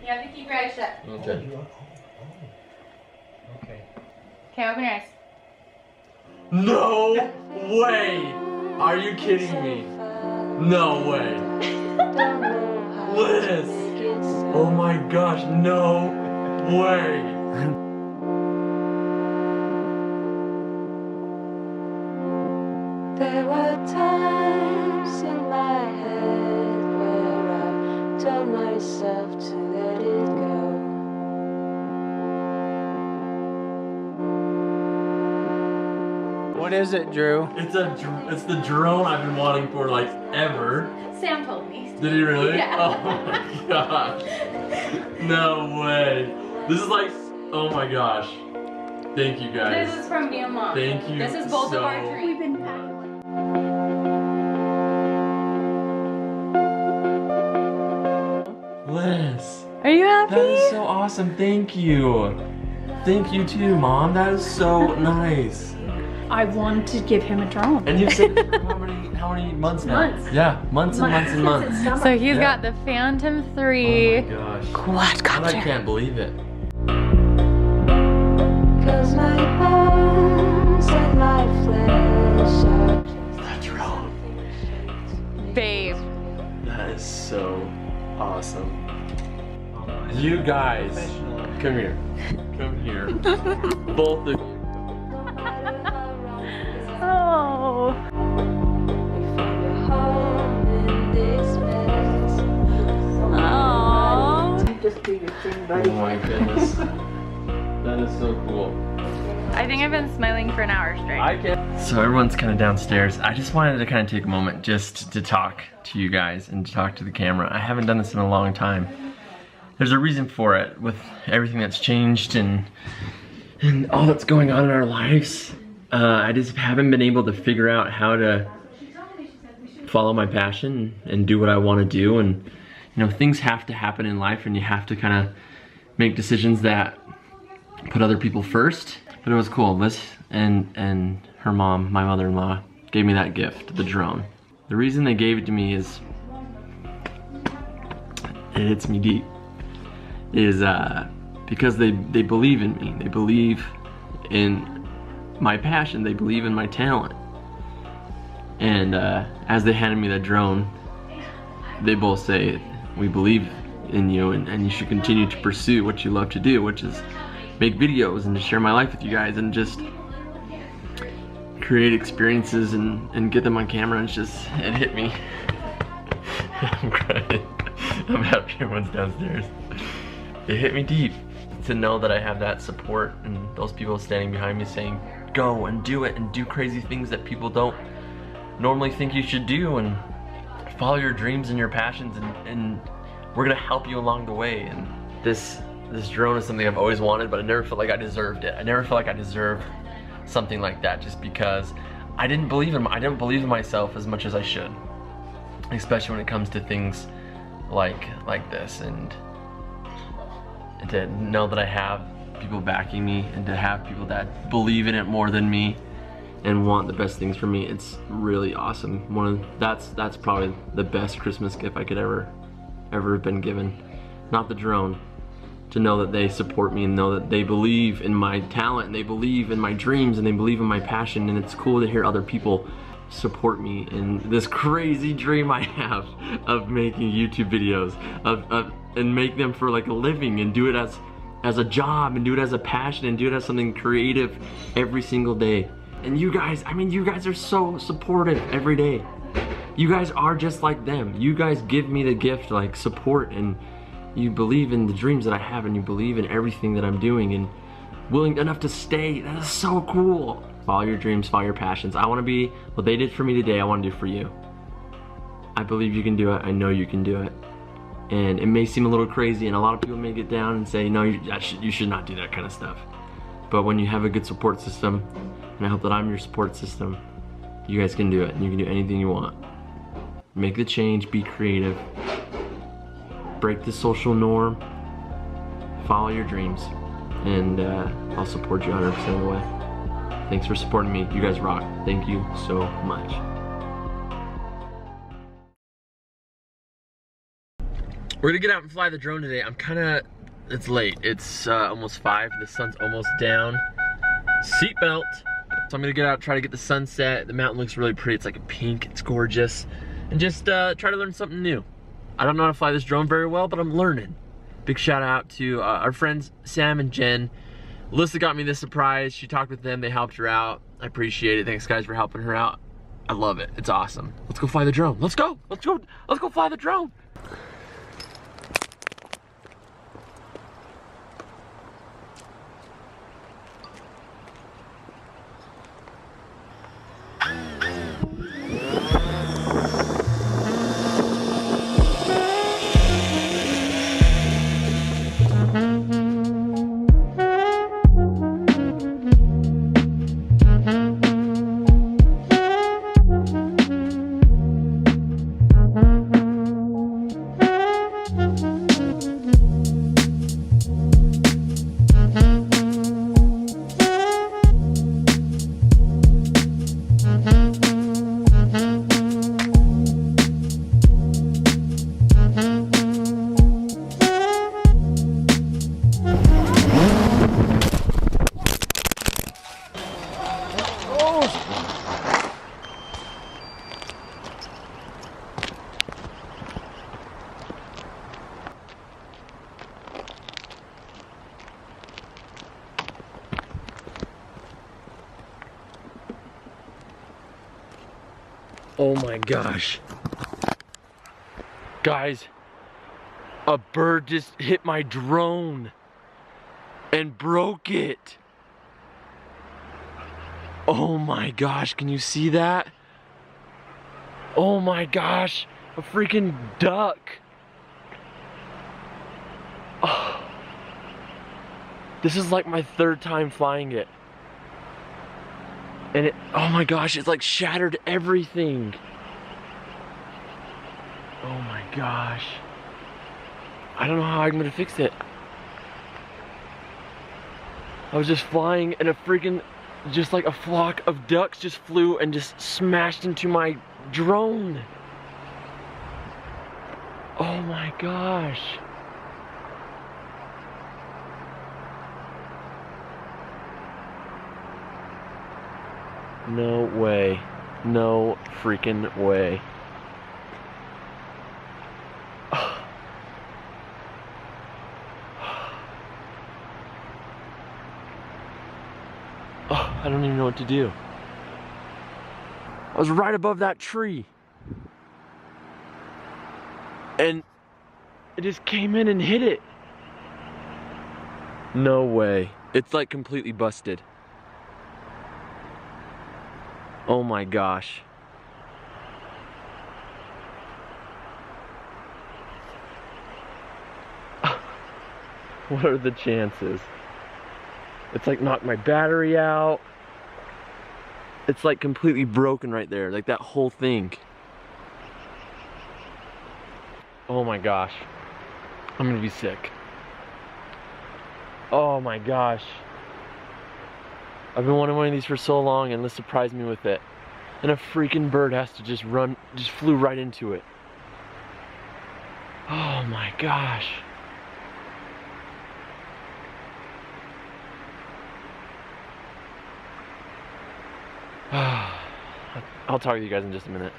You have to keep your eyes shut. Okay. Okay. Okay, open your eyes. No way! Are you kidding me? No way. Liz! Oh my gosh, no way! There were times in my head where I told myself to let it go. What is it, Drew? It's the drone I've been wanting for like ever. Sam told me. Did he really? Yeah. Oh my gosh. No way. This is like, oh my gosh. Thank you guys. This is from me and Mom. Thank you This is both so of our dreams. We've been Liz. Are you happy? That is so awesome. Thank you. Thank you too, Mom. That is so nice. I wanted to give him a drone. And you've said it for how many months now? Months. Yeah, months and months and months. So he's Yeah. got the Phantom 3 Oh my gosh. quadcopter. I can't believe it. Cause my bones and my flesh are That drone. Babe. That is so awesome. You guys, come here. Come here. Both of you. Oh. we found a home in this mess. Oh. Just do your thing, Oh my goodness. That is so cool. I think I've been smiling for an hour straight. I can't. So everyone's kind of downstairs. I just wanted to kind of take a moment just to talk to you guys and to talk to the camera. I haven't done this in a long time. There's a reason for it with everything that's changed and all that's going on in our lives. I just haven't been able to figure out how to follow my passion and do what I want to do. And you know, things have to happen in life, and you have to kind of make decisions that put other people first. But it was cool. Liz and her mom, my mother-in-law, gave me that gift, the drone. The reason they gave it to me is, it hits me deep, is because they believe in me. They believe in my passion. They believe in my talent. And as they handed me that drone, they both say, we believe in you, and you should continue to pursue what you love to do, which is make videos and to share my life with you guys and just create experiences and get them on camera. And it hit me. I'm crying. I'm happy everyone's downstairs. It hit me deep to know that I have that support and those people standing behind me saying, go and do it and do crazy things that people don't normally think you should do, and follow your dreams and your passions, and we're gonna help you along the way. And this drone is something I've always wanted, but I never felt like I deserved it. I never felt like I deserved something like that, just because I didn't believe in myself as much as I should, especially when it comes to things like this. And to know that I have people backing me, and to have people that believe in it more than me and want the best things for me, it's really awesome. That's probably the best Christmas gift I could ever have been given. Not the drone. To know that they support me and know that they believe in my talent and they believe in my dreams and they believe in my passion. And it's cool to hear other people support me in this crazy dream I have of making YouTube videos and make them for like a living, and do it as a job, and do it as a passion, and do it as something creative every single day. And you guys, I mean, you guys are so supportive every day. You guys are just like them. You guys give me the gift, like, support, and you believe in the dreams that I have, and you believe in everything that I'm doing, and willing enough to stay. That is so cool. Follow your dreams, follow your passions. I want to be what they did for me today. I want to do for you. I believe you can do it. I know you can do it. And it may seem a little crazy, and a lot of people may get down and say, no, you should not do that kind of stuff. But when you have a good support system, and I hope that I'm your support system, you guys can do it, and you can do anything you want. Make the change, be creative, break the social norm, follow your dreams, and I'll support you 100% of the way. Thanks for supporting me. You guys rock. Thank you so much. We're gonna get out and fly the drone today. It's late. It's almost 5. The sun's almost down. Seatbelt. So I'm gonna get out, try to get the sunset. The mountain looks really pretty. It's like a pink, it's gorgeous. And just try to learn something new. I don't know how to fly this drone very well, but I'm learning. Big shout out to our friends Sam and Jen. Alyssa got me this surprise. She talked with them, they helped her out. I appreciate it. Thanks guys for helping her out. I love it, it's awesome. Let's go fly the drone. Let's go fly the drone. Oh my gosh. Guys, a bird just hit my drone and broke it. Oh my gosh, can you see that? Oh my gosh, a freaking duck. Oh. This is like my 3rd time flying it. And oh my gosh, it's like shattered everything. Oh my gosh. I don't know how I'm gonna fix it. I was just flying and just like a flock of ducks just flew and just smashed into my drone. Oh my gosh. No way. No freaking way. I don't even know what to do. I was right above that tree. And it just came in and hit it. No way. It's like completely busted. Oh my gosh. What are the chances? It's like knocked my battery out. It's like completely broken right there, like that whole thing. Oh my gosh. I'm gonna be sick. Oh my gosh. I've been wanting one of these for so long and this surprised me with it. And a freaking bird has to just flew right into it. Oh my gosh. I'll talk to you guys in just a minute.